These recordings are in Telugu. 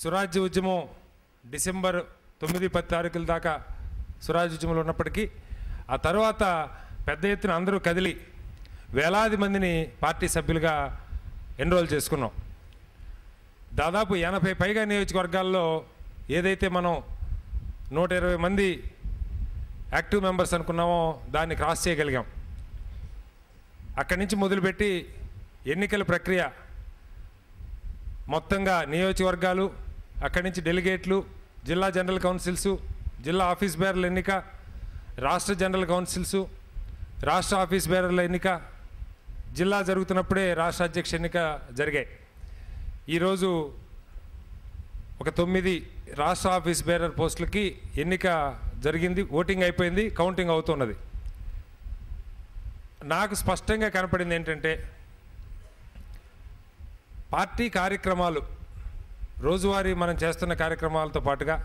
స్వరాజ్య ఉద్యమం డిసెంబర్ 9-10 తారీఖుల దాకా స్వరాజ్య ఉద్యమంలో ఉన్నప్పటికీ ఆ తర్వాత పెద్ద ఎత్తున అందరూ కదిలి వేలాది మందిని పార్టీ సభ్యులుగా ఎన్రోల్ చేసుకున్నాం. దాదాపు 80 పైగా నియోజకవర్గాల్లో ఏదైతే మనం 120 మంది యాక్టివ్ మెంబర్స్ అనుకున్నామో దాన్ని క్రాస్ చేయగలిగాం. అక్కడి నుంచి మొదలుపెట్టి ఎన్నికల ప్రక్రియ మొత్తంగా నియోజకవర్గాలు, అక్కడి నుంచి డెలిగేట్లు, జిల్లా జనరల్ కౌన్సిల్సు, జిల్లా ఆఫీస్ బేరర్ల ఎన్నిక, రాష్ట్ర జనరల్ కౌన్సిల్సు, రాష్ట్ర ఆఫీస్ బేరర్ల ఎన్నిక, జిల్లా జరుగుతున్నప్పుడే రాష్ట్ర అధ్యక్ష ఎన్నిక జరిగాయి. ఈరోజు ఒక 9 రాష్ట్ర ఆఫీస్ బేరర్ పోస్టులకి ఎన్నిక జరిగింది. ఓటింగ్ అయిపోయింది, కౌంటింగ్ అవుతున్నది. నాకు స్పష్టంగా కనపడింది ఏంటంటే పార్టీ కార్యక్రమాలు, రోజువారీ మనం చేస్తున్న కార్యక్రమాలతో పాటుగా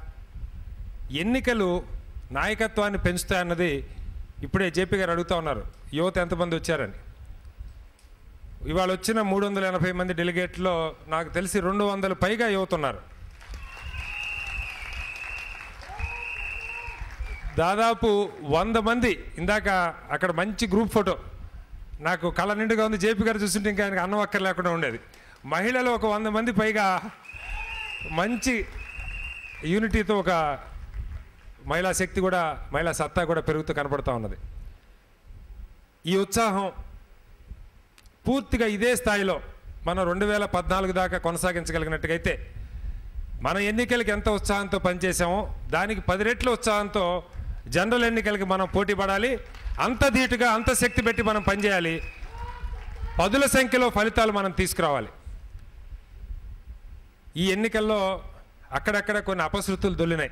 ఎన్నికలు నాయకత్వాన్ని పెంచుతాయన్నది ఇప్పుడే జేపీ గారు అడుగుతూ ఉన్నారు, యువత ఎంతమంది వచ్చారని. ఇవాళ వచ్చిన 380 మంది డెలిగేట్లో నాకు తెలిసి 200 పైగా యువత ఉన్నారు. దాదాపు 100 మంది. ఇందాక అక్కడ మంచి గ్రూప్ ఫోటో నాకు కళ్ళ నిండుగా ఉంది. జేపీ గారు చూస్తుంటే ఇంకా ఆయనకు అన్నం అక్కర్ లేకుండా ఉండేది. మహిళలు ఒక 100 మంది పైగా మంచి యూనిటీతో ఒక మహిళా శక్తి కూడా, మహిళా సత్తా కూడా పెరుగుతూ కనపడుతూ ఉన్నది. ఈ ఉత్సాహం పూర్తిగా ఇదే స్థాయిలో మనం 2014 దాకా కొనసాగించగలిగినట్టుగైతే మన ఎన్నికలకి ఎంత ఉత్సాహంతో పనిచేసామో దానికి 10 రెట్ల ఉత్సాహంతో జనరల్ ఎన్నికలకి మనం పోటీ పడాలి. అంత ధీటుగా, అంత శక్తి పెట్టి మనం పనిచేయాలి. 10ల సంఖ్యలో ఫలితాలు మనం తీసుకురావాలి. ఈ ఎన్నికల్లో అక్కడక్కడ కొన్ని అపశృతులు దొల్లినాయి,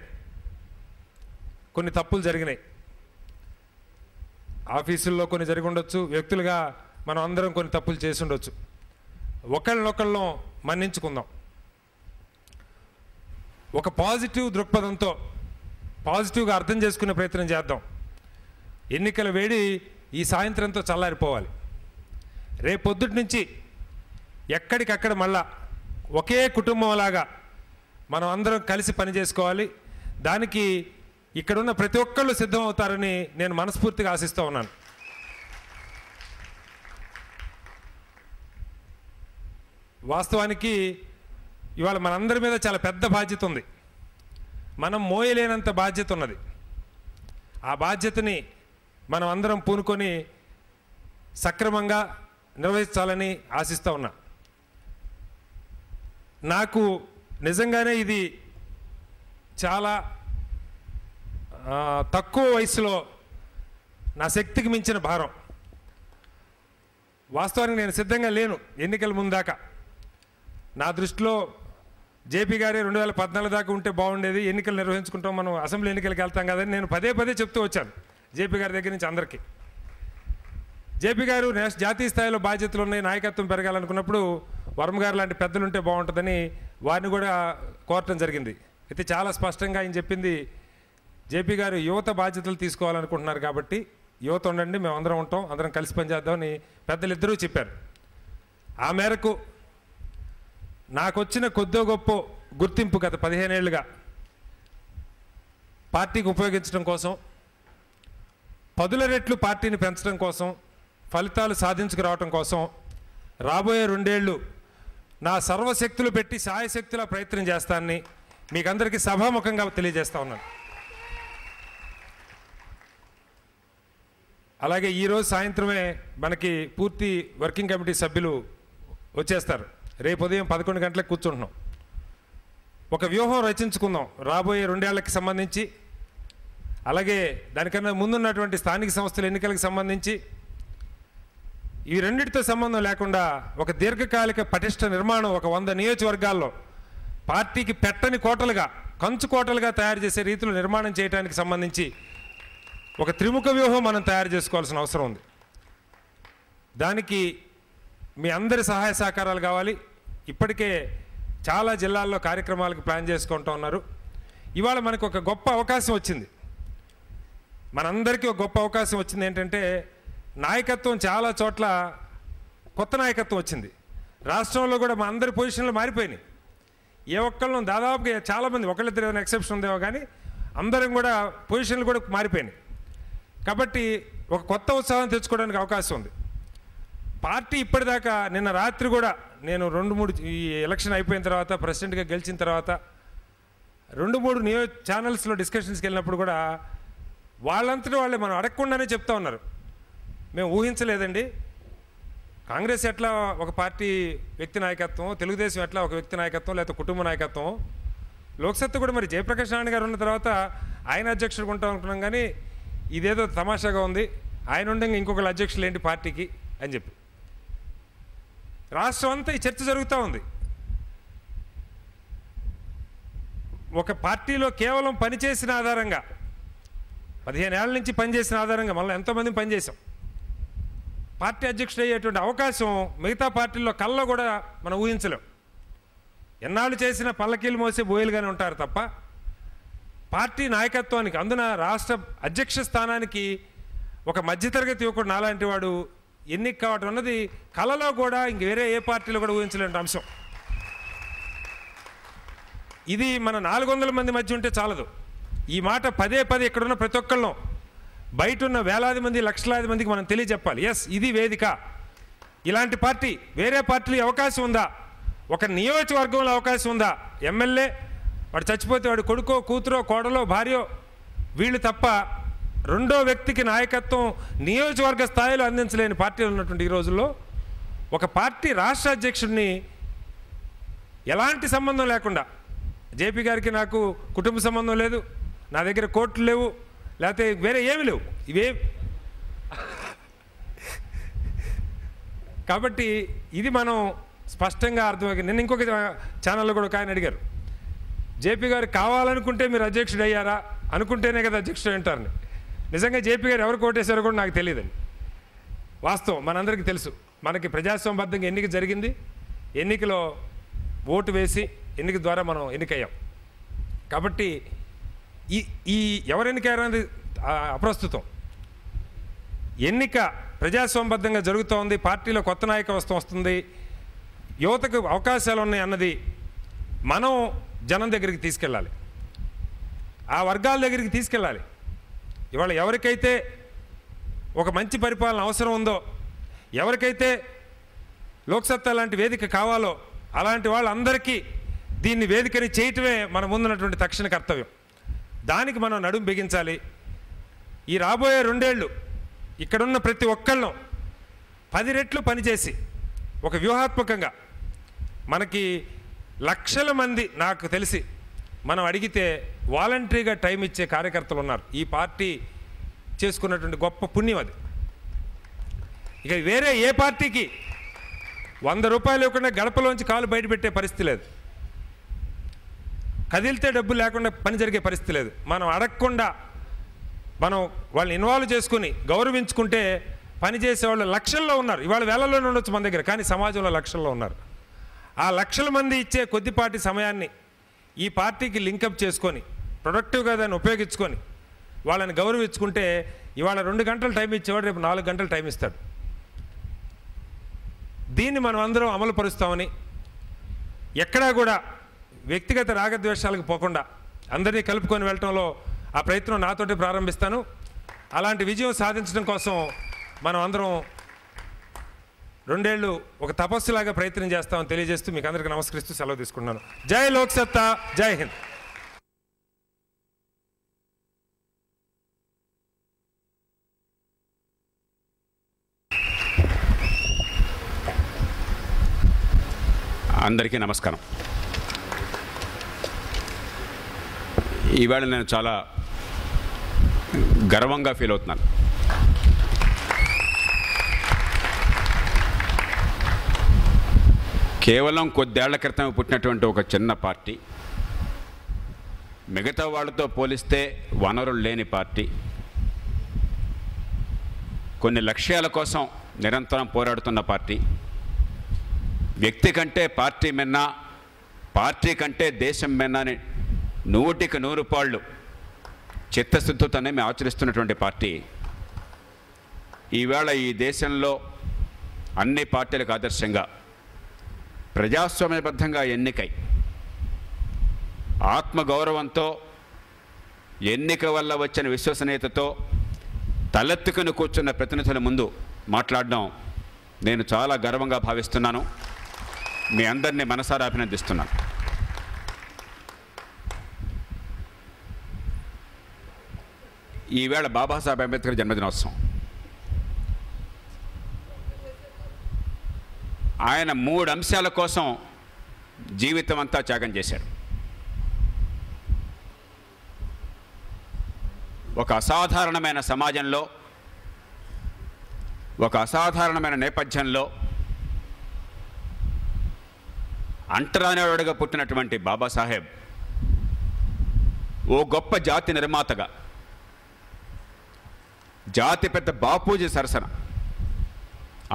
కొన్ని తప్పులు జరిగినాయి. ఆఫీసుల్లో కొన్ని జరిగి ఉండొచ్చు, వ్యక్తులుగా మనం అందరం కొన్ని తప్పులు చేసి ఉండొచ్చు. ఒకళ్ళనొకళ్ళం మన్నించుకుందాం. ఒక పాజిటివ్ దృక్పథంతో పాజిటివ్గా అర్థం చేసుకునే ప్రయత్నం చేద్దాం. ఎన్నికల వేడి ఈ సాయంత్రంతో చల్లారిపోవాలి. రేపొద్దుటి నుంచి ఎక్కడికక్కడ మళ్ళా ఒకే కుటుంబంలాగా మనం అందరం కలిసి పని చేసుకోవాలి. దానికి ఇక్కడున్న ప్రతి ఒక్కళ్ళు సిద్ధం అవుతారని నేను మనస్ఫూర్తిగా ఆశిస్తూ ఉన్నాను. వాస్తవానికి ఇవాళ మనందరి మీద చాలా పెద్ద బాధ్యత ఉంది. మనం మోయలేనంత బాధ్యత ఉన్నది. ఆ బాధ్యతని మనం అందరం పూనుకొని సక్రమంగా నిర్వహించాలని ఆశిస్తూ ఉన్నా. నాకు నిజంగానే ఇది చాలా తక్కువ వయసులో నా శక్తికి మించిన భారం. వాస్తవానికి నేను సిద్ధంగా లేను ఎన్నికల ముందాక. నా దృష్టిలో జేపీ గారే 2014 దాకా ఉంటే బాగుండేది, ఎన్నికలు నిర్వహించుకుంటాం, మనం అసెంబ్లీ ఎన్నికలకు వెళ్తాం కదని నేను పదే చెప్తూ వచ్చాను జేపీ గారి దగ్గర నుంచి అందరికీ. జేపీ గారు జాతీయ స్థాయిలో బాధ్యతలు ఉన్నాయి, నాయకత్వం పెరగాలనుకున్నప్పుడు వర్మ గారు లాంటి పెద్దలు ఉంటే బాగుంటుందని వారిని కూడా కోరటం జరిగింది. అయితే చాలా స్పష్టంగా ఆయన చెప్పింది, జేపీ గారు యువత బాధ్యతలు తీసుకోవాలనుకుంటున్నారు కాబట్టి యువత ఉండండి, మేము అందరం ఉంటాం, అందరం కలిసి పనిచేద్దామని పెద్దలు ఇద్దరూ చెప్పారు. ఆ మేరకు నాకు వచ్చిన కొద్దో గొప్ప గుర్తింపు గత 15 ఏళ్ళుగా పార్టీకి ఉపయోగించడం కోసం, 10 రెట్లు పార్టీని పెంచడం కోసం, ఫలితాలు సాధించుకురావటం కోసం రాబోయే 2 ఏళ్ళు నా సర్వశక్తులు పెట్టి సాయశక్తులా ప్రయత్నం చేస్తానని మీకు అందరికీ సభాముఖంగా తెలియజేస్తా ఉన్నాను. అలాగే ఈరోజు సాయంత్రమే మనకి పూర్తి వర్కింగ్ కమిటీ సభ్యులు వచ్చేస్తారు. రేపు ఉదయం 11 గంటలకు కూర్చుంటున్నాం. ఒక వ్యూహం రచించుకుందాం రాబోయే 2 ఏళ్లకి సంబంధించి, అలాగే దానికన్నా ముందున్నటువంటి స్థానిక సంస్థల ఎన్నికలకు సంబంధించి. ఈ రెండింటితో సంబంధం లేకుండా ఒక దీర్ఘకాలిక పటిష్ట నిర్మాణం, ఒక 100 నియోజకవర్గాల్లో పార్టీకి పెట్టని కోటలుగా, కంచు కోటలుగా తయారు చేసే రీతిలో నిర్మాణం చేయడానికి సంబంధించి ఒక త్రిముఖ వ్యూహం మనం తయారు చేసుకోవాల్సిన అవసరం ఉంది. దానికి మీ అందరి సహాయ సహకారాలు కావాలి. ఇప్పటికే చాలా జిల్లాల్లో కార్యక్రమాలకు ప్లాన్ చేసుకుంటూ ఉన్నారు. ఇవాళ మనకు ఒక గొప్ప అవకాశం వచ్చింది. మనందరికీ ఒక గొప్ప అవకాశం వచ్చింది. ఏంటంటే నాయకత్వం చాలా చోట్ల కొత్త నాయకత్వం వచ్చింది. రాష్ట్రంలో కూడా మా అందరి పొజిషన్లు మారిపోయినాయి. ఏ ఒక్కళ్ళను దాదాపుగా చాలామంది ఒకళ్ళిద్దరు ఏదైనా ఎక్సెప్షన్ ఉందేమో కానీ అందరం కూడా పొజిషన్లు కూడా మారిపోయినాయి. కాబట్టి ఒక కొత్త ఉత్సాహం తెచ్చుకోవడానికి అవకాశం ఉంది. పార్టీ ఇప్పటిదాకా నిన్న రాత్రి కూడా నేను 2-3 ఈ ఎలక్షన్ అయిపోయిన తర్వాత ప్రెసిడెంట్గా గెలిచిన తర్వాత 2-3 ఛానల్స్లో డిస్కషన్స్కి వెళ్ళినప్పుడు కూడా వాళ్ళంతటి వాళ్ళే మనం అడగకుండానే చెప్తా ఉన్నారు, మేము ఊహించలేదండి కాంగ్రెస్ ఎట్లా ఒక పార్టీ వ్యక్తి నాయకత్వం, తెలుగుదేశం ఎట్లా ఒక వ్యక్తి నాయకత్వం, లేకపోతే కుటుంబ నాయకత్వం, లోక్సత్తా కూడా మరి జయప్రకాష్ నారాయణ గారు ఉన్న తర్వాత ఆయన అధ్యక్షుడు ఉంటాం అనుకున్నాం, కానీ ఇదేదో తమాషాగా ఉంది, ఆయన ఉండగా ఇంకొకరు అధ్యక్షులు ఏంటి పార్టీకి అని చెప్పి రాష్ట్రం అంతా ఈ చర్చ జరుగుతూ ఉంది. ఒక పార్టీలో కేవలం పనిచేసిన ఆధారంగా 15 ఏళ్ల నుంచి పనిచేసిన ఆధారంగా మళ్ళీ ఎంతోమంది పనిచేసాం, పార్టీ అధ్యక్షుడు అయ్యేటువంటి అవకాశం మిగతా పార్టీల్లో కళ్ళ కూడా మనం ఊహించలేం. ఎన్నాళ్ళు చేసిన పల్లకీలు మోసే బోయలుగానే ఉంటారు తప్ప పార్టీ నాయకత్వానికి, అందున రాష్ట్ర అధ్యక్ష స్థానానికి ఒక మధ్యతరగతి యువకుడు నాలాంటి వాడు ఎన్నిక కావటం అన్నది కళలో కూడా ఇంక వేరే ఏ పార్టీలో కూడా ఊహించలేని అంశం. ఇది మన 400 మంది మధ్య ఉంటే చాలదు. ఈ మాట పదే ఇక్కడున్న ప్రతి ఒక్కళ్ళం, బయట ఉన్న వేలాది మంది లక్షలాది మందికి మనం తెలియజెప్పాలి. ఎస్, ఇది వేదిక, ఇలాంటి పార్టీ వేరే పార్టీలో అవకాశం ఉందా, ఒక నియోజకవర్గంలో అవకాశం ఉందా, ఎమ్మెల్యే వాడు చచ్చిపోతే వాడు కొడుకో కూతురో కోడలో భార్యో వీళ్ళు తప్ప రెండో వ్యక్తికి నాయకత్వం నియోజకవర్గ స్థాయిలో అందించలేని పార్టీలు ఉన్నటువంటి ఈ రోజుల్లో ఒక పార్టీ రాష్ట్ర అధ్యక్షుడిని ఎలాంటి సంబంధం లేకుండా, జేపీ గారికి నాకు కుటుంబ సంబంధం లేదు, నా దగ్గర కోర్టులు లేవు, లేకపోతే వేరే ఏమి లేవు, ఇవే. కాబట్టి ఇది మనం స్పష్టంగా అర్థమవుతుంది. నిన్న ఇంకొక ఛానల్లో కూడా ఒక ఆయన అడిగారు, జేపీ గారు కావాలనుకుంటే మీరు అధ్యక్షుడు అయ్యారా, అనుకుంటేనే కదా అధ్యక్షుడు అంటారని. నిజంగా జేపీ గారు ఎవరు కోటేశారో కూడా నాకు తెలియదండి. వాస్తవం మనందరికీ తెలుసు, మనకి ప్రజాస్వామ్యబద్ధంగా ఎన్నిక జరిగింది, ఎన్నికలో ఓటు వేసి ఎన్నిక ద్వారా మనం ఎన్నికయ్యాం. కాబట్టి ఈ ఎవరు ఎన్నికయ్యారనేది అప్రస్తుతం. ఎన్నిక ప్రజాస్వామ్యబద్ధంగా జరుగుతూ ఉంది, పార్టీలో కొత్త నాయకత్వం వస్తుంది, యువతకు అవకాశాలు ఉన్నాయి అన్నది మనం జనం దగ్గరికి తీసుకెళ్ళాలి, ఆ వర్గాల దగ్గరికి తీసుకెళ్ళాలి. ఇవాళ ఎవరికైతే ఒక మంచి పరిపాలన అవసరం ఉందో, ఎవరికైతే లోక్సత్తా లాంటి వేదిక కావాలో అలాంటి వాళ్ళందరికీ దీన్ని వేదికని చేయటమే మన ముందున్నటువంటి తక్షణ కర్తవ్యం. దానికి మనం నడుం బిగించాలి. ఈ రాబోయే 2 ఏళ్ళు ఇక్కడున్న ప్రతి ఒక్కళ్ళం 10 రెట్లు పనిచేసి ఒక వ్యూహాత్మకంగా, మనకి లక్షల మంది నాకు తెలిసి మనం అడిగితే వాలంటరీగా టైం ఇచ్చే కార్యకర్తలు ఉన్నారు. ఈ పార్టీ చేసుకున్నటువంటి గొప్ప పుణ్యం అది. ఇక వేరే ఏ పార్టీకి 100 రూపాయలు ఇవ్వకుండా గడపలోంచి కాలు బయటపెట్టే పరిస్థితి లేదు, కదిలితే డబ్బు లేకుండా పని జరిగే పరిస్థితి లేదు. మనం అడగకుండా మనం వాళ్ళని ఇన్వాల్వ్ చేసుకుని గౌరవించుకుంటే పనిచేసేవాళ్ళు లక్షల్లో ఉన్నారు. ఇవాళ వేలల్లోనే ఉండొచ్చు మన దగ్గర, కానీ సమాజంలో లక్షల్లో ఉన్నారు. ఆ లక్షల మంది ఇచ్చే కొద్దిపాటి సమయాన్ని ఈ పార్టీకి లింకప్ చేసుకొని ప్రొడక్టివ్గా దాన్ని ఉపయోగించుకొని వాళ్ళని గౌరవించుకుంటే ఇవాళ 2 గంటలు టైం ఇచ్చేవాడు రేపు 4 గంటలు టైం ఇస్తాడు. దీన్ని మనం అందరం అమలు పరుస్తామని, ఎక్కడా కూడా వ్యక్తిగత రాగద్వేషాలకు పోకుండా అందరినీ కలుపుకొని వెళ్ళటంలో ఆ ప్రయత్నం నాతోటి ప్రారంభిస్తాను. అలాంటి విజయం సాధించడం కోసం మనం అందరం 2 ఏళ్ళు ఒక తపస్సులాగా ప్రయత్నం చేస్తామని తెలియజేస్తూ మీకు అందరికీ నమస్కరిస్తూ సెలవు తీసుకుంటున్నాను. జై లోక్సత్తా, జై హింద్. అందరికీ నమస్కారం. ఈవేళ నేను చాలా గర్వంగా ఫీల్ అవుతున్నాను. కేవలం కొద్దేళ్ల క్రితం పుట్టినటువంటి ఒక చిన్న పార్టీ, మిగతా వాళ్ళతో పోలిస్తే వనరులు లేని పార్టీ, కొన్ని లక్ష్యాల కోసం నిరంతరం పోరాడుతున్న పార్టీ, వ్యక్తి కంటే పార్టీ మిన్నా, పార్టీ కంటే దేశం మిన్నా అని 100కి 100 పాళ్ళు చిత్తశుద్ధితోనే మేము ఆచరిస్తున్నటువంటి పార్టీ ఈవేళ ఈ దేశంలో అన్ని పార్టీలకు ఆదర్శంగా ప్రజాస్వామ్యబద్ధంగా ఎన్నికై ఆత్మగౌరవంతో, ఎన్నిక వల్ల వచ్చిన విశ్వసనీయతతో తలెత్తుకుని కూర్చున్న ప్రతినిధుల ముందు మాట్లాడడం నేను చాలా గర్వంగా భావిస్తున్నాను. మీ అందరినీ మనసారా అభినందిస్తున్నాను. ఈవేళ బాబాసాహెబ్ అంబేద్కర్ జన్మదినోత్సవం. ఆయన 3 అంశాల కోసం జీవితం అంతా త్యాగం చేశాడు. ఒక అసాధారణమైన సమాజంలో, ఒక అసాధారణమైన నేపథ్యంలో అంటరానివాడుగా పుట్టినటువంటి బాబాసాహెబ్ ఓ గొప్ప జాతి నిర్మాతగా, జాతి పెద్ద బాపూజీ సరసన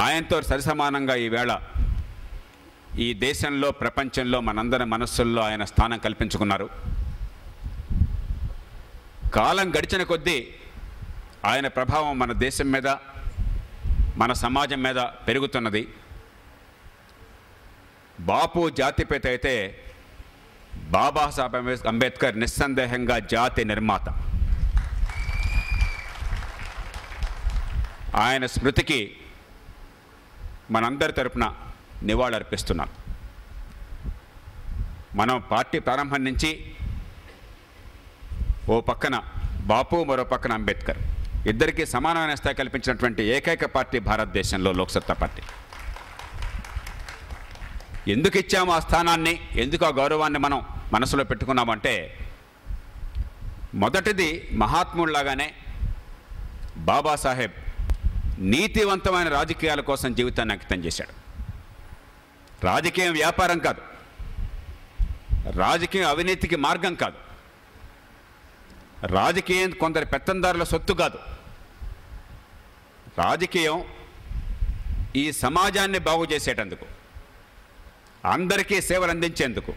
ఆయనతో సరిసమానంగా ఈవేళ ఈ దేశంలో, ప్రపంచంలో, మనందరి మనస్సుల్లో ఆయన స్థానం కల్పించుకున్నారు. కాలం గడిచిన కొద్దీ ఆయన ప్రభావం మన దేశం మీద, మన సమాజం మీద పెరుగుతున్నది. బాపు జాతిపిత అయితే బాబాసాహెబ్ అంబేద్కర్ నిస్సందేహంగా జాతి నిర్మాత. ఆయన స్మృతికి మనందరి తరపున నివాళులర్పిస్తున్నాం. మనం పార్టీ ప్రారంభం నుంచి ఓ పక్కన బాపు, మరో పక్కన అంబేద్కర్, ఇద్దరికీ సమానమైన స్థాయి కల్పించినటువంటి ఏకైక పార్టీ భారతదేశంలో లోక్సత్తా పార్టీ. ఎందుకు ఇచ్చాము ఆ స్థానాన్ని, ఎందుకు ఆ గౌరవాన్ని మనం మనసులో పెట్టుకున్నామంటే, మొదటిది మహాత్ముడిలాగానే బాబాసాహెబ్ నీతివంతమైన రాజకీయాల కోసం జీవితాన్ని అంకితం చేశాడు. రాజకీయం వ్యాపారం కాదు, రాజకీయం అవినీతికి మార్గం కాదు, రాజకీయం కొందరి పెత్తందారుల సొత్తు కాదు. రాజకీయం ఈ సమాజాన్ని బాగు చేసేటందుకు, అందరికీ సేవలు అందించేందుకు,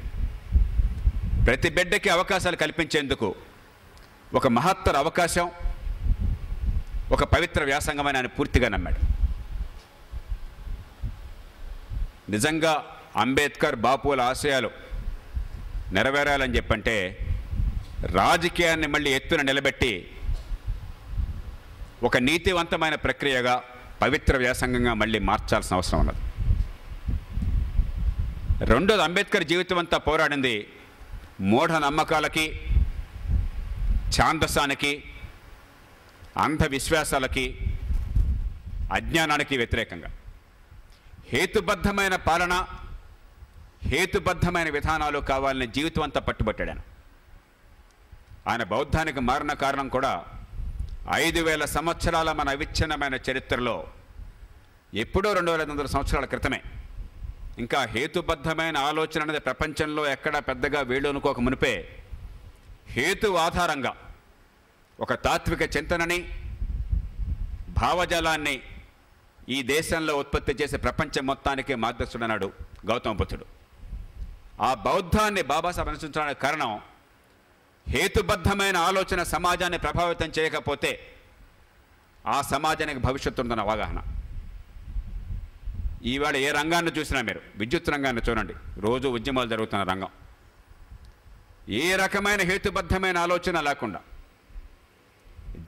ప్రతి బిడ్డకి అవకాశాలు కల్పించేందుకు ఒక మహత్తర అవకాశం, ఒక పవిత్ర వ్యాసంగమని ఆయన పూర్తిగా నమ్మాడు. నిజంగా అంబేద్కర్, బాపుల ఆశయాలు నెరవేరాలని చెప్పంటే రాజకీయాన్ని మళ్ళీ ఎత్తున నిలబెట్టి ఒక నీతివంతమైన ప్రక్రియగా, పవిత్ర వ్యాసంగంగా మళ్ళీ మార్చాల్సిన అవసరం ఉన్నది. రెండోది, అంబేద్కర్ జీవితం అంతా పోరాడింది మూఢ నమ్మకాలకి, ఛాందసానికి, అంధవిశ్వాసాలకి, అజ్ఞానానికి వ్యతిరేకంగా. హేతుబద్ధమైన పాలన, హేతుబద్ధమైన విధానాలు కావాలని జీవితం అంతా పట్టుబట్టాడు. ఆయన బౌద్ధానికి మారిన కారణం కూడా 5000 సంవత్సరాల మన అవిచ్ఛిన్నమైన చరిత్రలో ఎప్పుడో 2500 సంవత్సరాల క్రితమే. ఇంకా హేతుబద్ధమైన ఆలోచన అనేది ప్రపంచంలో ఎక్కడా పెద్దగా వేళ్ళనుకోక మునిపే హేతు ఆధారంగా ఒక తాత్విక చింతనని, భావజాలాన్ని ఈ దేశంలో ఉత్పత్తి చేసే ప్రపంచం మొత్తానికి మార్గదర్శుడన్నాడు గౌతమ బుద్ధుడు. ఆ బౌద్ధాన్ని బాబాసాహెబ్ అనుసరించడానికి కారణం, హేతుబద్ధమైన ఆలోచన సమాజాన్ని ప్రభావితం చేయకపోతే ఆ సమాజానికి భవిష్యత్తు ఉందన్న అవగాహన. ఈవేళ ఏ రంగాన్ని చూసినా, మీరు విద్యుత్ రంగాన్ని చూడండి, రోజు ఉద్యమాలు జరుగుతున్న రంగం. ఏ రకమైన హేతుబద్ధమైన ఆలోచన లేకుండా,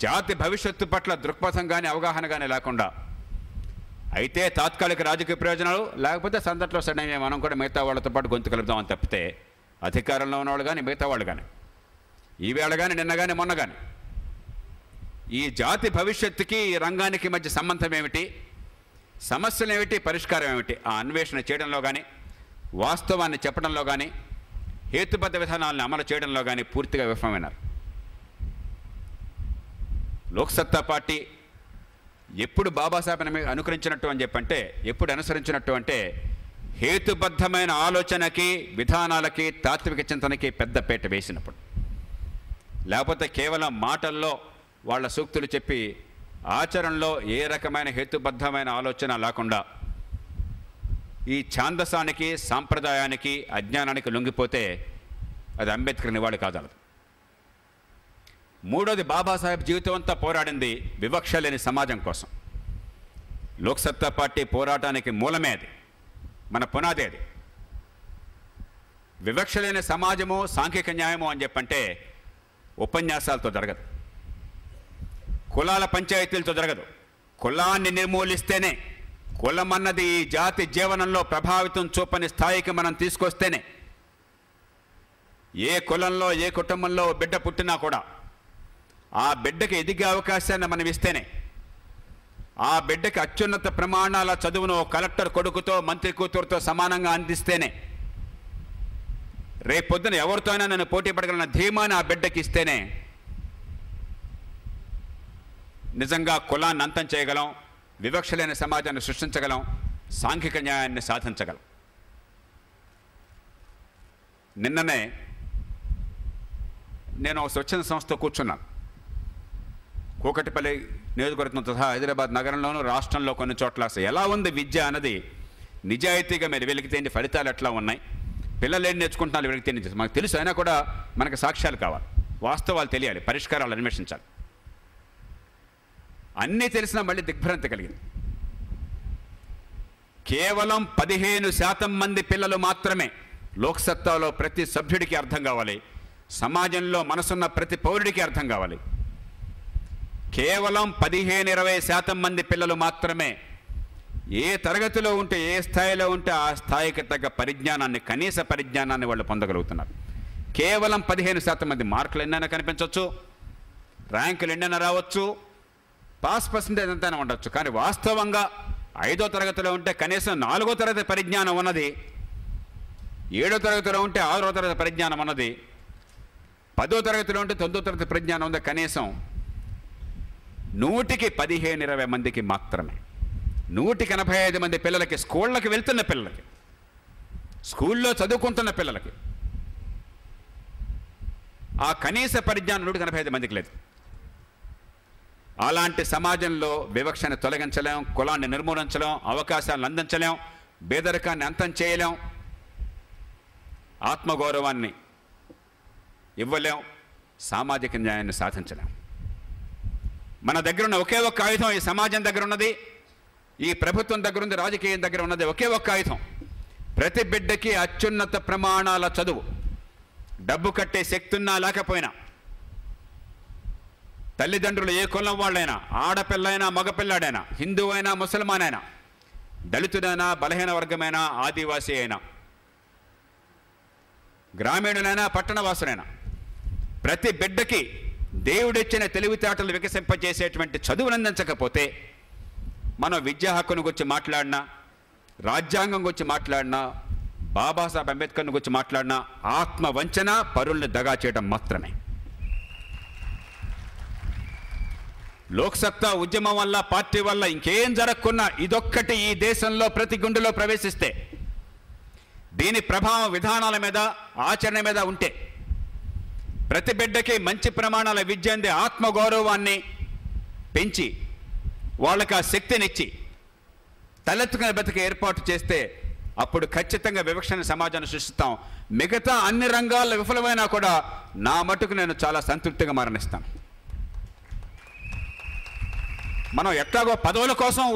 జాతి భవిష్యత్తు పట్ల దృక్పథం కానీ అవగాహన కానీ లేకుండా, అయితే తాత్కాలిక రాజకీయ ప్రయోజనాలు, లేకపోతే సందట్లో సడన్గా మనం కూడా మిగతా వాళ్ళతో పాటు గొంతు కలుపుదామని తప్పితే అధికారంలో ఉన్నవాళ్ళు కానీ మిగతా వాళ్ళు కానీ, ఈవేళ కానీ నిన్న కానీ మొన్న కానీ, ఈ జాతి భవిష్యత్తుకి ఈ రంగానికి మధ్య సంబంధం ఏమిటి, సమస్యలు ఏమిటి, పరిష్కారం ఏమిటి, ఆ అన్వేషణ చేయడంలో కానీ, వాస్తవాన్ని చెప్పడంలో కానీ, హేతుబద్ధ విధానాలను అమలు చేయడంలో కానీ పూర్తిగా విఫలమైనారు. లోక్సత్తా పార్టీ ఎప్పుడు బాబాసాహెబ్ని అనుకరించినట్టు అని చెప్పంటే, ఎప్పుడు అనుసరించినట్టు అంటే, హేతుబద్ధమైన ఆలోచనకి, విధానాలకి, తాత్విక చింతనకి పెద్దపీట వేసినప్పుడు. లేకపోతే కేవలం మాటల్లో వాళ్ళ సూక్తులు చెప్పి ఆచరణలో ఏ రకమైన హేతుబద్ధమైన ఆలోచన లేకుండా ఈ ఛాందసానికి, సాంప్రదాయానికి, అజ్ఞానానికి లొంగిపోతే అది అంబేద్కర్ నివాళి కాదనదు. మూడోది, బాబాసాహెబ్ జీవితం అంతా పోరాడింది వివక్ష లేని సమాజం కోసం. లోక్సత్తా పార్టీ పోరాటానికి మూలమే అది, మన పునాది అది. వివక్ష లేని సమాజము, సాంఘిక న్యాయము అని చెప్పంటే ఉపన్యాసాలతో జరగదు, కులాల పంచాయతీలతో జరగదు. కులాన్ని నిర్మూలిస్తేనే, కులం అన్నది ఈ జాతి జీవనంలో ప్రభావితం చూపని స్థాయికి మనం తీసుకొస్తేనే, ఏ కులంలో ఏ కుటుంబంలో బిడ్డ పుట్టినా కూడా ఆ బిడ్డకి ఎదిగే అవకాశాన్ని మనం ఇస్తేనే, ఆ బిడ్డకి అత్యున్నత ప్రమాణాల చదువును కలెక్టర్ కొడుకుతో మంత్రి కూతురుతో సమానంగా అందిస్తేనే, రేపొద్దున ఎవరితో అయినా నన్ను పోటీ పడగలన్న ధీమాని ఆ బిడ్డకి ఇస్తేనే నిజంగా కులాన్ని అంతం చేయగలం, వివక్ష లేని సమాజాన్ని సృష్టించగలం, సాంఘిక న్యాయాన్ని సాధించగలం. నిన్ననే నేను ఒక స్వచ్ఛంద సంస్థతో కూర్చున్నాను. కూకటిపల్లి నియోజకవర్గంతో సహా హైదరాబాద్ నగరంలోనూ రాష్ట్రంలో కొన్ని చోట్ల ఎలా ఉంది విద్య అన్నది నిజాయితీగా మీరు వెలికితేంటి, ఫలితాలు ఎట్లా ఉన్నాయి, పిల్లలు ఏం నేర్చుకుంటున్నారు వెలికితేంటి మనకు తెలుసు. అయినా కూడా మనకు సాక్ష్యాలు కావాలి, వాస్తవాలు తెలియాలి, పరిష్కారాలు అన్వేషించాలి. అన్నీ తెలిసినా మళ్ళీ దిగ్భ్రాంతి కలిగింది. కేవలం 15% మంది పిల్లలు మాత్రమే లోక్సత్తాలో ప్రతి సభ్యుడికి అర్థం కావాలి, సమాజంలో మనసున్న ప్రతి పౌరుడికి అర్థం కావాలి. కేవలం 15-20% మంది పిల్లలు మాత్రమే ఏ తరగతిలో ఉంటే, ఏ స్థాయిలో ఉంటే ఆ స్థాయికి తగ్గ పరిజ్ఞానాన్ని, కనీస పరిజ్ఞానాన్ని వాళ్ళు పొందగలుగుతున్నారు. కేవలం 15% మంది. మార్కులు ఎన్నైనా కనిపించవచ్చు, ర్యాంకులు ఎన్నైనా రావచ్చు, పాస్ పర్సెంటేజ్ ఎంతైనా ఉండొచ్చు, కానీ వాస్తవంగా 5వ తరగతిలో ఉంటే కనీసం 4వ తరగతి పరిజ్ఞానం ఉన్నది, 7వ తరగతిలో ఉంటే 6వ తరగతి పరిజ్ఞానం ఉన్నది, 10వ తరగతిలో ఉంటే 9వ తరగతి పరిజ్ఞానం ఉంది. కనీసం 100కి 15-20 మందికి మాత్రమే, 185 మంది పిల్లలకి, స్కూళ్ళకి వెళ్తున్న పిల్లలకి, స్కూల్లో చదువుకుంటున్న పిల్లలకి ఆ కనీస పరిజ్ఞానం 185 మందికి లేదు. అలాంటి సమాజంలో వివక్షను తొలగించలేం, కులాన్ని నిర్మూలించలేం, అవకాశాలను అందించలేం, పేదరికాన్ని అంతం చేయలేం, ఆత్మగౌరవాన్ని ఇవ్వలేం, సామాజిక న్యాయాన్ని సాధించలేం. మన దగ్గర ఉన్న ఒకే ఒక్క ఆయుధం ఈ సమాజం దగ్గర ఉన్నది, ఈ ప్రభుత్వం దగ్గర ఉంది, రాజకీయం దగ్గర ఉన్నది ఒకే ఒక్క ఆయుధం. ప్రతి బిడ్డకి అత్యున్నత ప్రమాణాల చదువు. డబ్బు కట్టే శక్తి ఉన్నా లేకపోయినా, తల్లిదండ్రులు ఏ కులం వాళ్ళైనా, ఆడపిల్లైనా మగపిల్లాడైనా, హిందువు అయినా ముసల్మాన్ అయినా, దళితుడైనా బలహీన వర్గమైనా, ఆదివాసీ అయినా, గ్రామీణులైనా పట్టణవాసులైనా, ప్రతి బిడ్డకి దేవుడిచ్చిన తెలివితేటలు వికసింపజేసేటువంటి చదువును అందించకపోతే మనం విద్యా హక్కును గురించి మాట్లాడినా, రాజ్యాంగం గురించి మాట్లాడినా, బాబాసాహెబ్ అంబేద్కర్ను గురించి మాట్లాడినా ఆత్మవంచన, పరుల్ని దగా చేయడం మాత్రమే. లోక్సత్తా ఉద్యమం వల్ల, పార్టీ వల్ల ఇంకేం జరగకున్నా ఇదొక్కటి ఈ దేశంలో ప్రతి గుండెలో ప్రవేశిస్తే, దీని ప్రభావం విధానాల మీద, ఆచరణ మీద ఉంటే, ప్రతి బిడ్డకి మంచి ప్రమాణాల విద్య అంది ఆత్మగౌరవాన్ని పెంచి వాళ్ళకి ఆ శక్తినిచ్చి తలెత్తుకునే బతికి ఏర్పాటు చేస్తే అప్పుడు ఖచ్చితంగా వివక్షణ సమాజాన్ని సృష్టిస్తాం. మిగతా అన్ని రంగాల్లో విఫలమైనా కూడా నా మటుకు నేను చాలా సంతృప్తిగా మరణిస్తాను. మనం ఎట్లాగో పదవుల కోసం,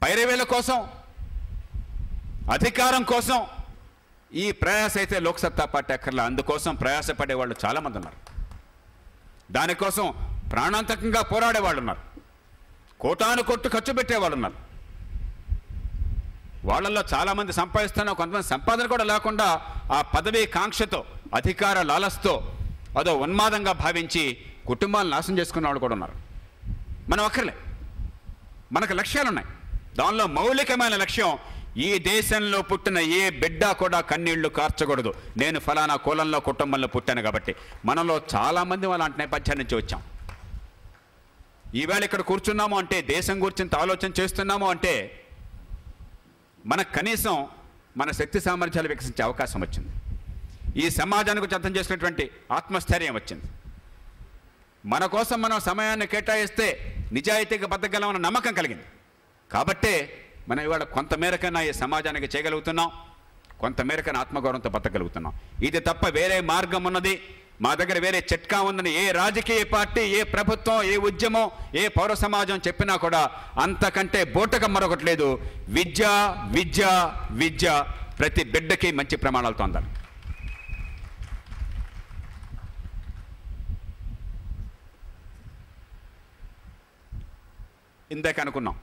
పైరవేల కోసం, అధికారం కోసం ఈ ప్రయాస అయితే లోక్సత్తా పార్టీ అక్కర్లా. అందుకోసం ప్రయాసపడే వాళ్ళు చాలామంది ఉన్నారు, దానికోసం ప్రాణాంతకంగా పోరాడే వాళ్ళు ఉన్నారు, కోటాను కొట్టు ఖర్చు పెట్టేవాళ్ళు ఉన్నారు. వాళ్ళల్లో చాలామంది సంపాదిస్తున్నా, కొంతమంది సంపాదన కూడా లేకుండా ఆ పదవీ కాంక్షతో, అధికార లాలస్తో అదో ఉన్మాదంగా భావించి కుటుంబాలను నాశనం చేసుకున్న వాళ్ళు కూడా ఉన్నారు. మనం అక్కర్లే, మనకు లక్ష్యాలు ఉన్నాయి. దానిలో మౌలికమైన లక్ష్యం, ఈ దేశంలో పుట్టిన ఏ బిడ్డ కూడా కన్నీళ్లు కార్చకూడదు, నేను ఫలానా కులంలో కుటుంబంలో పుట్టాను కాబట్టి. మనలో చాలామంది అలాంటి నేపథ్యం నుంచి వచ్చాం. ఈవేళ ఇక్కడ కూర్చున్నాము అంటే, దేశం గురించి ఆలోచన చేస్తున్నాము అంటే మనకు కనీసం మన శక్తి సామర్థ్యాలు వికసించే అవకాశం వచ్చింది. ఈ సమాజానికి గురించి అర్థం చేసినటువంటి ఆత్మస్థైర్యం వచ్చింది. మన కోసం మనం సమయాన్ని కేటాయిస్తే నిజాయితీగా బతకగలమన్న నమ్మకం కలిగింది. కాబట్టే మనం ఇవాళ కొంతమేరకైనా ఈ సమాజానికి చేయగలుగుతున్నాం, కొంతమేరకైనా ఆత్మగౌరవంతో బతకగలుగుతున్నాం. ఇది తప్ప వేరే మార్గం ఉన్నది, మా దగ్గర వేరే చిట్కా ఉందని ఏ రాజకీయ పార్టీ, ఏ ప్రభుత్వం, ఏ ఉద్యమం, ఏ పౌర సమాజం చెప్పినా కూడా అంతకంటే బోటకం మరొకటి లేదు. విద్య, విద్య, విద్య, ప్రతి బిడ్డకి మంచి ప్రమాణాలతో అందాలి. ఇందాక అనుకున్నాం,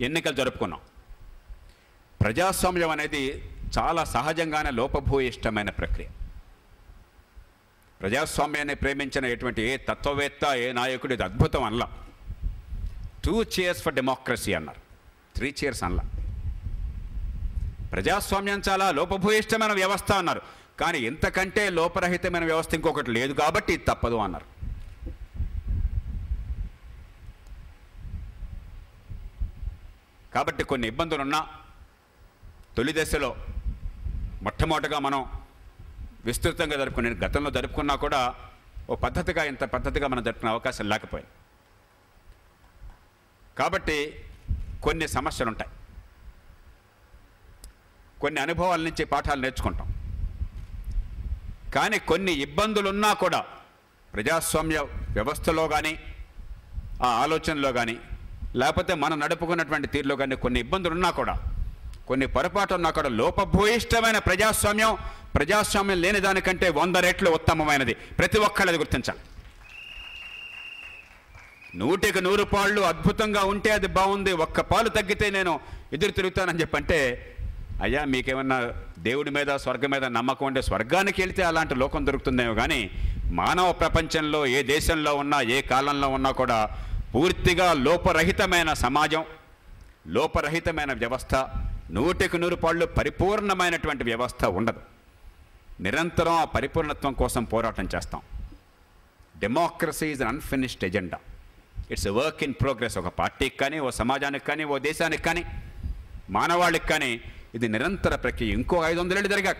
ఎన్నికలు జరుపుకున్నాం. ప్రజాస్వామ్యం అనేది చాలా సహజంగానే లోపభూయిష్టమైన ప్రక్రియ. ప్రజాస్వామ్యాన్ని ప్రేమించిన ఎటువంటి ఏ తత్వవేత్త, ఏ నాయకుడు ఇది అద్భుతం అనలా. 2 cheers ఫర్ డెమోక్రసీ అన్నారు, 3 cheers అనలా. ప్రజాస్వామ్యం చాలా లోపభూయిష్టమైన వ్యవస్థ అన్నారు, కానీ ఇంతకంటే లోపరహితమైన వ్యవస్థ ఇంకొకటి లేదు కాబట్టి ఇది తప్పదు అన్నారు. కాబట్టి కొన్ని ఇబ్బందులున్నా తొలి దశలో మొట్టమొదటిగా మనం విస్తృతంగా జరుపుకునే, గతంలో జరుపుకున్నా కూడా ఓ పద్ధతిగా ఇంత పద్ధతిగా మనం జరుపుకునే అవకాశం లేకపోయింది. కాబట్టి కొన్ని సమస్యలు ఉంటాయి, కొన్ని అనుభవాల నుంచి పాఠాలు నేర్చుకుంటాం. కానీ కొన్ని ఇబ్బందులున్నా కూడా ప్రజాస్వామ్య వ్యవస్థలో కానీ, ఆ ఆలోచనలో కానీ, లేకపోతే మనం నడుపుకున్నటువంటి తీరులో కానీ కొన్ని ఇబ్బందులున్నా కూడా, కొన్ని పొరపాటు ఉన్నా కూడా లోపభూయిష్టమైన ప్రజాస్వామ్యం లేని దానికంటే 100 రెట్లు ఉత్తమమైనది. ప్రతి ఒక్కళ్ళది గుర్తించాలి. 100కి 100 పాళ్ళు అద్భుతంగా ఉంటే అది బాగుంది, ఒక్క పాలు తగ్గితే నేను ఎదురు తిరుగుతానని చెప్పంటే, అయ్యా మీకేమన్నా దేవుడి మీద స్వర్గం మీద నమ్మకం ఉంటే స్వర్గానికి వెళితే అలాంటి లోకం దొరుకుతుందేమో. కానీ మానవ ప్రపంచంలో ఏ దేశంలో ఉన్నా, ఏ కాలంలో ఉన్నా కూడా పూర్తిగా లోపరహితమైన సమాజం, లోపరహితమైన వ్యవస్థ, 100కి 100 పాళ్ళు పరిపూర్ణమైనటువంటి వ్యవస్థ ఉండదు. నిరంతరం ఆ పరిపూర్ణత్వం కోసం పోరాటం చేస్తాం. Democracy is an unfinished agenda. It's a work in progress. ఒక పార్టీకి కానీ, ఓ సమాజానికి కానీ, ఓ దేశానికి కానీ, మానవాళికి కానీ ఇది నిరంతర ప్రక్రియ. ఇంకో 500 ఏళ్ళు జరిగాక,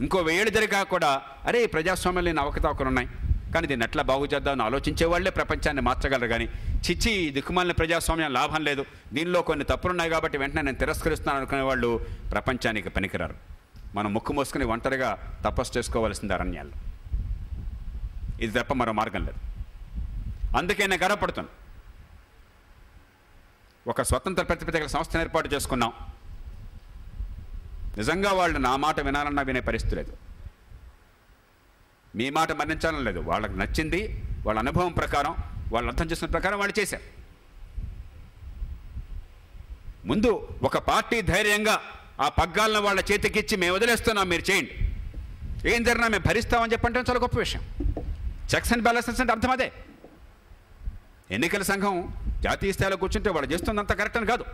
ఇంకో 1000 ఏళ్ళు జరిగాక కూడా అరే ఈ ప్రజాస్వామ్యంలో నేను అవకతవకలు ఉన్నాయి, కానీ దీన్ని ఎట్లా బాగు చేద్దామని ఆలోచించే వాళ్ళే ప్రపంచాన్ని మార్చగలరు. కానీ చిచ్చి ఈ దిక్కుమాలిన ప్రజాస్వామ్యం లాభం లేదు, దీనిలో కొన్ని తప్పులున్నాయి కాబట్టి వెంటనే నేను తిరస్కరిస్తున్నాను అనుకునే వాళ్ళు ప్రపంచానికి పనికిరారు. మనం ముక్కు మోసుకుని ఒంటరిగా తపస్సు చేసుకోవాల్సింది అరణ్యాల్లో. ఇది తప్ప మరో మార్గం లేదు. అందుకే నేను గర్వపడుతున్నాను. ఒక స్వతంత్ర ప్రతిపత్తి సంస్థను ఏర్పాటు చేసుకున్నాం. నిజంగా వాళ్ళు నా మాట వినాలన్నా వినే పరిస్థితి లేదు, మీ మాట మన్నించాలని లేదు. వాళ్ళకి నచ్చింది, వాళ్ళ అనుభవం ప్రకారం, వాళ్ళు అర్థం చేసిన ప్రకారం వాళ్ళు చేశారు. ముందు ఒక పార్టీ ధైర్యంగా ఆ పగ్గాలను వాళ్ళ చేతికిచ్చి మేము వదిలేస్తున్నాం, మీరు చేయండి, ఏం జరిగినా మేము భరిస్తామని చెప్పంటే చాలా గొప్ప విషయం. చెక్స్ అండ్ బ్యాలెన్సెస్ అంటే అర్థం అదే. ఎన్నికల సంఘం జాతీయ స్థాయిలో కూర్చుంటే వాళ్ళు చేస్తుందంతా కరెక్ట్ అని కాదు.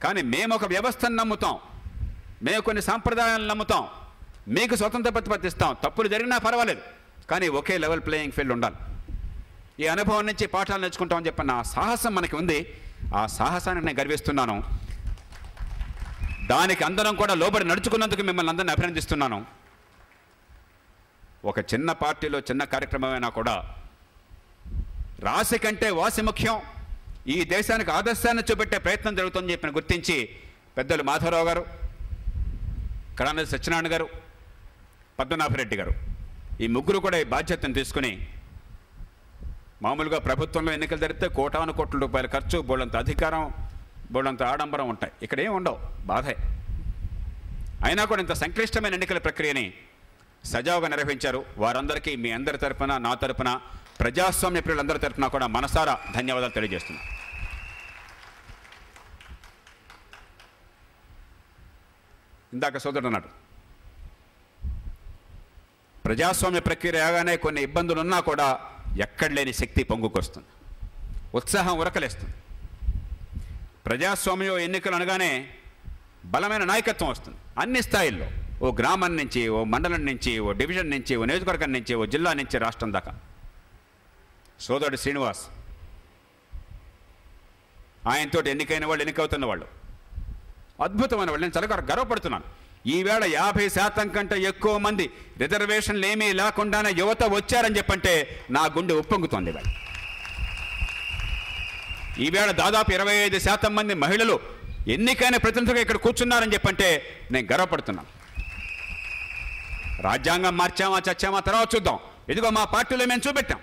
కానీ మేము ఒక వ్యవస్థను నమ్ముతాం, మేము కొన్ని సాంప్రదాయాలను నమ్ముతాం, మీకు స్వతంత్ర ప్రతిపత్తి ఇస్తాం, తప్పులు జరిగినా పర్వాలేదు, కానీ ఒకే లెవెల్ ప్లేయింగ్ ఫీల్డ్ ఉండాలి. ఈ అనుభవం నుంచి పాఠాలు నేర్చుకుంటామని చెప్పిన ఆ సాహసం మనకి ఉంది. ఆ సాహసాన్ని నేను గర్విస్తున్నాను. దానికి అందరం కూడా లోబడి నడుచుకున్నందుకు మిమ్మల్ని అందరినీ అభినందిస్తున్నాను. ఒక చిన్న పార్టీలో చిన్న కార్యక్రమమైనా కూడా రాశి కంటే వాసి ముఖ్యం, ఈ దేశానికి ఆదర్శాన్ని చూపెట్టే ప్రయత్నం జరుగుతుందని చెప్పిన గుర్తించి పెద్దలు మాధవరావు గారు, కళానిధి సత్యనారాయణ గారు, పద్మనాభరెడ్డి గారు, ఈ ముగ్గురు కూడా ఈ బాధ్యతను తీసుకుని, మామూలుగా ప్రభుత్వంలో ఎన్నికలు జరిగితే కోటాను కోట్ల రూపాయల ఖర్చు, బోళ్ళంత అధికారం, బోళ్ళంత ఆడంబరం ఉంటాయి. ఇక్కడ ఏం ఉండవు, బాధే. అయినా కూడా ఇంత సంక్లిష్టమైన ఎన్నికల ప్రక్రియని సజావుగా నిర్వహించారు. వారందరికీ మీ అందరి తరపున, నా తరపున, ప్రజాస్వామ్య ప్రియులందరి తరపున కూడా మనసారా ధన్యవాదాలు తెలియజేస్తున్నాను. ఇందాక సోదరుడు అన్నాడు, ప్రజాస్వామ్య ప్రక్రియ రాగానే కొన్ని ఇబ్బందులు ఉన్నా కూడా ఎక్కడ లేని శక్తి పొంగుకొస్తుంది, ఉత్సాహం ఉరకలేస్తుంది. ప్రజాస్వామ్యం ఎన్నికలు అనగానే బలమైన నాయకత్వం వస్తుంది అన్ని స్థాయిల్లో. ఓ గ్రామం నుంచి, ఓ మండలం నుంచి, ఓ డివిజన్ నుంచి, ఓ నియోజకవర్గం నుంచి, ఓ జిల్లా నుంచి, రాష్ట్రం దాకా. సోదరుడు శ్రీనివాస్, ఆయనతో ఎన్నికైన వాళ్ళు, ఎన్నికవుతున్న వాళ్ళు అద్భుతమైన వాళ్ళు. నేను చాలా గర్వపడుతున్నాను. ఈవేళ 50% కంటే ఎక్కువ మంది రిజర్వేషన్లు ఏమీ లేకుండానే యువత వచ్చారని చెప్పంటే నా గుండె ఉప్పొంగుతోంది. ఈవేళ దాదాపు 25% మంది మహిళలు ఎన్నికైన ప్రతినిధులుగా ఇక్కడ కూర్చున్నారని చెప్పంటే నేను గర్వపడుతున్నాను. రాజ్యాంగం మార్చామా చచ్చామా తర్వాత చూద్దాం, ఇదిగో మా పార్టీలో మేము చూపెట్టాం.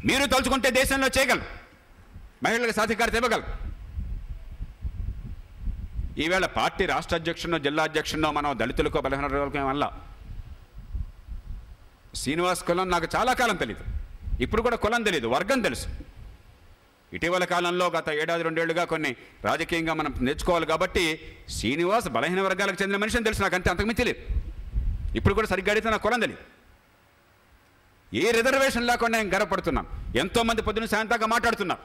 మీరు తలుచుకుంటే దేశంలో చేయగలరు, మహిళలకు సాధికారత ఇవ్వగలరు. ఈవేళ పార్టీ రాష్ట్ర అధ్యక్షునో జిల్లా అధ్యక్షునో మనం దళితులకో బలహీన వర్గాలకో ఏమల్లా. శ్రీనివాస్ కులం నాకు చాలా కాలం తెలియదు, ఇప్పుడు కూడా కులం తెలియదు, వర్గం తెలుసు. ఇటీవల కాలంలో గత 7-2 ఏళ్ళుగా కొన్ని రాజకీయంగా మనం నేర్చుకోవాలి కాబట్టి శ్రీనివాస్ బలహీన వర్గాలకు చెందిన మనిషి అని తెలుసు నాకు, అంతే, అంతకుమించి తెలియదు. ఇప్పుడు కూడా సరిగ్గా అడిగితే నాకు కులం తెలియదు. ఏ రిజర్వేషన్ లేకుండా నేను గర్వపడుతున్నాను. ఎంతోమంది పొద్దున్న సాయంత్రంగా మాట్లాడుతున్నాం.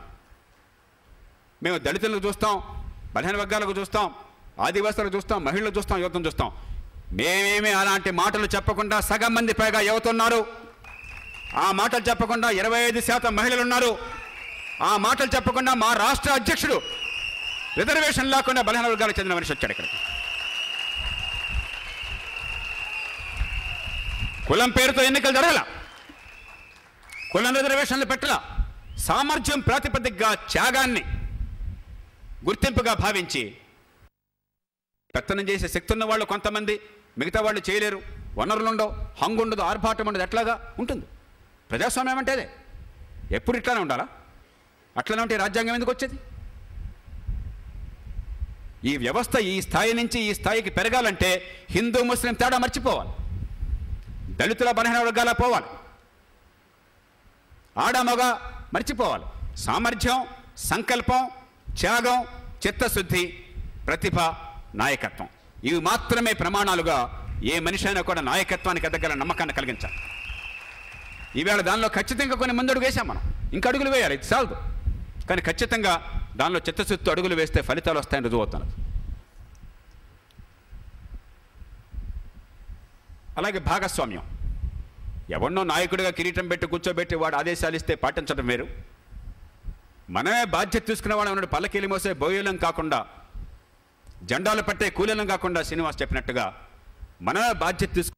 మేము దళితులకు చూస్తాం, బలహీన వర్గాలకు చూస్తాం, ఆదివాసులకు చూస్తాం, మహిళలకు చూస్తాం, యువతను చూస్తాం. మేమేమి అలాంటి మాటలు చెప్పకుండా సగం మంది పైగా యువత ఉన్నారు. ఆ మాటలు చెప్పకుండా 25% మహిళలు ఉన్నారు. ఆ మాటలు చెప్పకుండా మా రాష్ట్ర అధ్యక్షుడు రిజర్వేషన్ లేకుండా బలహీన వర్గాలకు చెందిన మనిషి వచ్చాడు ఇక్కడికి. కులం పేరుతో ఎన్నికలు జరగల, కులం రిజర్వేషన్లు పెట్టలా. సామర్థ్యం ప్రాతిపదికగా త్యాగాన్ని గుర్తింపుగా భావించి పెత్తనం చేసే శక్తి ఉన్న వాళ్ళు కొంతమంది, మిగతా వాళ్ళు చేయలేరు, వనరులుండవు, హంగు ఉండదు, ఆర్భాటం ఉండదు, ఎట్లాగా ఉంటుంది ప్రజాస్వామ్యం అంటే. అదే ఎప్పుడు ఇట్లానే ఉండాలా? అట్లనే ఉంటే రాజ్యాంగం ఎందుకు వచ్చేది? ఈ వ్యవస్థ ఈ స్థాయి నుంచి ఈ స్థాయికి పెరగాలంటే హిందూ ముస్లిం తేడా మర్చిపోవాలి, దళితుల బలహీన వర్గాల పోవాలి, ఆడమగ మర్చిపోవాలి. సామర్థ్యం, సంకల్పం, త్యాగం, చిత్తశుద్ధి, ప్రతిభ, నాయకత్వం, ఇవి మాత్రమే ప్రమాణాలుగా ఏ మనిషి అయినా కూడా నాయకత్వానికి ఎదగల నమ్మకాన్ని కలిగించాలి. ఈవేళ దానిలో ఖచ్చితంగా కొన్ని ముందడుగు వేసాం మనం, ఇంకా అడుగులు వేయాలి, ఇది చాలదు. కానీ ఖచ్చితంగా దానిలో చిత్తశుద్ధితో అడుగులు వేస్తే ఫలితాలు వస్తాయని రుజువు అవుతున్నది. అలాగే భాగస్వామ్యం, ఎవరినో నాయకుడిగా కిరీటం పెట్టి కూర్చోబెట్టి వాడు ఆదేశాలు ఇస్తే పాటించడం వేరు. మనమే బాధ్యత తీసుకునే వాడు ఉన్నాడు. పల్లకీలు మోసే బోయలం కాకుండా, జెండాలు పట్టే కూలీలం కాకుండా శ్రీనివాస్ చెప్పినట్టుగా మనమే బాధ్యత తీసుకు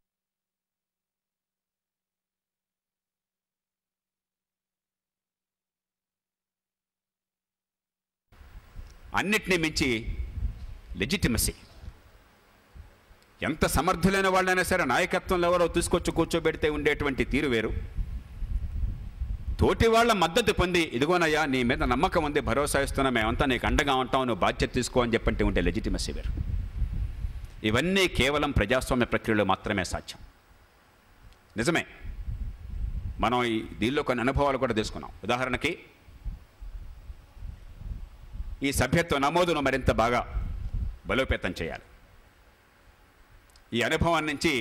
అన్నిటినీ మించి లెజిటిమసీ. ఎంత సమర్థులైన వాళ్ళైనా సరే నాయకత్వంలో ఎవరో తీసుకొచ్చి కూర్చోబెడితే ఉండేటువంటి తీరు వేరు. తోటి వాళ్ళ మద్దతు పొంది, ఇదిగోనయ్యా నీ మీద నమ్మకం ఉంది, భరోసా ఇస్తున్నా, మేమంతా నీకు అండగా ఉంటాం, నువ్వు బాధ్యత తీసుకో అని చెప్పంటే ఉంటే లెజిటిమసీ వేరు. ఇవన్నీ కేవలం ప్రజాస్వామ్య ప్రక్రియలో మాత్రమే సాధ్యం. నిజమే, మనం దీనిలో కొన్ని అనుభవాలు కూడా తీసుకున్నాం. ఉదాహరణకి ఈ సభ్యత్వ నమోదును మరింత బాగా బలోపేతం చేయాలి. ఈ అనుభవం నుంచి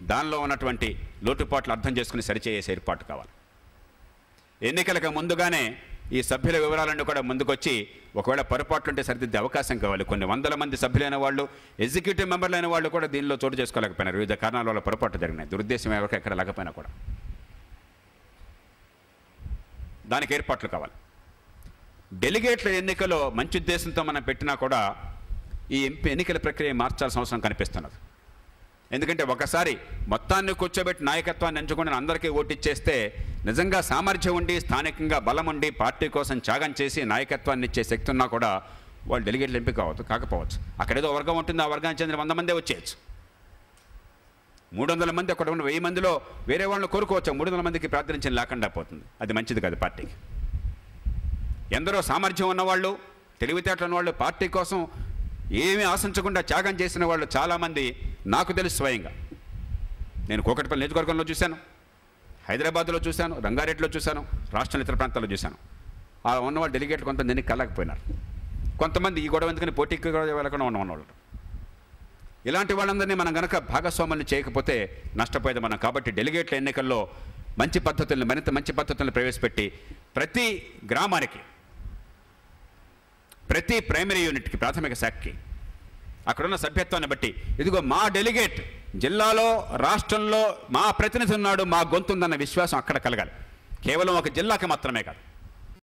దానిలో ఉన్నటువంటి లోటుపాట్లు అర్థం చేసుకుని సరిచేసే ఏర్పాటు కావాలి. ఎన్నికలకు ముందుగానే ఈ సభ్యుల వివరాలన్నీ కూడా ముందుకొచ్చి ఒకవేళ పొరపాట్లుంటే సరిదిద్దే అవకాశం కావాలి. కొన్ని వందల మంది సభ్యులైన వాళ్ళు, ఎగ్జిక్యూటివ్ మెంబర్లైన వాళ్ళు కూడా దీనిలో చోటు చేసుకోలేకపోయినారు. వివిధ కారణాల వల్ల పొరపాటు జరిగినాయి. దురుద్దేశం ఎవరికి ఎక్కడ లేకపోయినా కూడా దానికి ఏర్పాట్లు కావాలి. డెలిగేట్ల ఎన్నికలో మంచి ఉద్దేశంతో మనం పెట్టినా కూడా ఈ ఎన్నికల ప్రక్రియ మార్చాల్సిన అవసరం కనిపిస్తున్నది. ఎందుకంటే ఒకసారి మొత్తాన్ని కూర్చోబెట్టి నాయకత్వాన్ని ఎంచుకుని అందరికీ ఓటిచ్చేస్తే నిజంగా సామర్థ్యం ఉండి, స్థానికంగా బలం ఉండి, పార్టీ కోసం త్యాగం చేసి నాయకత్వాన్ని ఇచ్చే శక్తి ఉన్నా కూడా వాళ్ళు డెలిగేట్లు ఎంపిక కాకపోవచ్చు. అక్కడేదో వర్గం ఉంటుంది, ఆ వర్గానికి చెందిన 100 మందే వచ్చేయచ్చు. 300 మంది అక్కడ ఉన్న 1000 మందిలో వేరే వాళ్ళని కోరుకోవచ్చు. 300 మందికి ప్రాతినిధ్యం లేకుండా పోతుంది. అది మంచిది కాదు పార్టీకి. ఎందరో సామర్థ్యం ఉన్నవాళ్ళు, తెలివితేటలు ఉన్నవాళ్ళు, పార్టీ కోసం ఏమీ ఆశించకుండా త్యాగం చేసిన వాళ్ళు చాలామంది నాకు తెలుసు. స్వయంగా నేను కూకట్పల్లి నియోజకవర్గంలో చూశాను, హైదరాబాద్లో చూశాను, రంగారెడ్డిలో చూశాను, రాష్ట్రం ఇతర ప్రాంతాల్లో చూశాను. ఆ ఉన్నవాళ్ళు డెలిగేట్లు కొంత దీనికి కలగకపోయినారు. కొంతమంది ఈ గొడవ ఎందుకని పోటీకి వెళ్ళకుండా ఉన్నవాళ్ళు. ఇలాంటి వాళ్ళందరినీ మనం కనుక భాగస్వాములను చేయకపోతే నష్టపోయేది మనం. కాబట్టి డెలిగేట్ల ఎన్నికల్లో మంచి పద్ధతులను, మరింత మంచి పద్ధతులను ప్రవేశపెట్టి ప్రతి గ్రామానికి, ప్రతి ప్రైమరీ యూనిట్కి, ప్రాథమిక శాఖకి అక్కడున్న సభ్యత్వాన్ని బట్టి ఇదిగో మా డెలిగేట్ జిల్లాలో, రాష్ట్రంలో మా ప్రతినిధి ఉన్నాడు, మా గొంతుందన్న విశ్వాసం అక్కడ కలగాలి. కేవలం ఒక జిల్లాకి మాత్రమే కాదు.